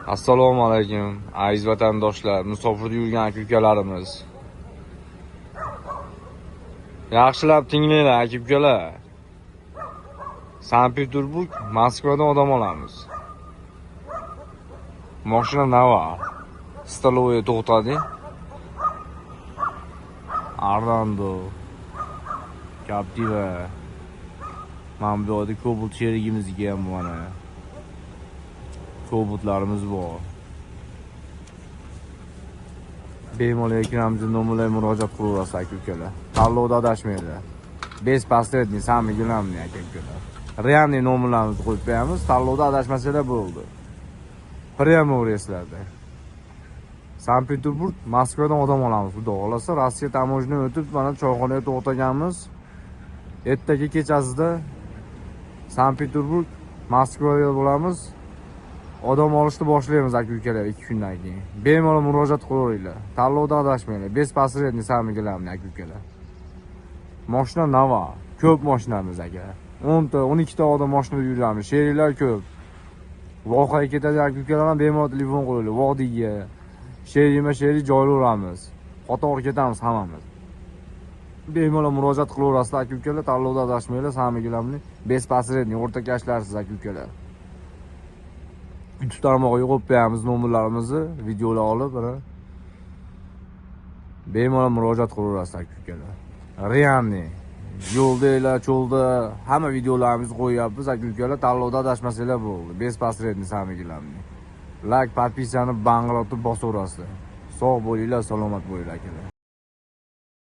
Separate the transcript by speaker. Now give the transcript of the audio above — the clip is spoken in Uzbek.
Speaker 1: Assalomu alaykum, aziz vatandoshlar, musofirda yurgan aka-ukalarimiz. Yaxshilab tinglanglar aka-ukalar. Sankt-Peterburg, Moskvadan odam olamiz. Mashina nava. Stalovoye to'xtadi. Arlando, Captiva. Mana bu yerda Cobalt sherigimizga ham mana. Cobotlarimiz bor. Bemalol ekranimizda nomerlarga murojaat qilaverasiz aka-ukalar. Tanlovda adashmanglar. Без последний, самый главный aka-ukalar. Realniy nomerlarimizni qo'yib qo'yamiz. Tanlovda adashmasanglar bo'ldi. Prямо reyslarda. Sankt-Peterburg, Moskvadan odam olamiz. Xudo xolasa, Rossiya tamojni o'tib, mana choyxonaga to'xtaganmiz. Ertaga kechasida Sankt-Peterburg, Moskvaga bo'lamiz. Odam olishni boshlaymiz aka-ukalar 2 kundan keyin. Bemalol murojaat qilaveringlar. Tanlovda adashmanglar. Без последний, самый главный aka-ukalar. Mashina nava, ko'p mashinamiz aka. 10 ta, 12 ta odam mashinada yuramiz. Sheriklar ko'p. Voqea ketadi aka-ukalar, bemalol telefon qo'yinglar. Vodiyga, sherik joylayveramiz. Qator ketamiz hammamiz. Bemalol murojaat qilaverasizlar aka-ukalar. Tanlovda adashmanglar, самый главный. Без последний, o'rtakashlarsiz aka-ukalar. YouTube tarmog'iga qo'yib qo'yamiz nomerlarimizni, videolar olib, bemalol murojaat qilaverasiz aka-ukalar. Realniy yo'ldaylar, cho'lda hamma videolarimizni qo'yyapmiz aka-ukalar. Tanlovda adashmasanglar bo'ldi. Без последний, самый главный. Like, podpisani banglatib bosaverasizlar. Sog' bo'linglar, salomat bo'linglar akalar.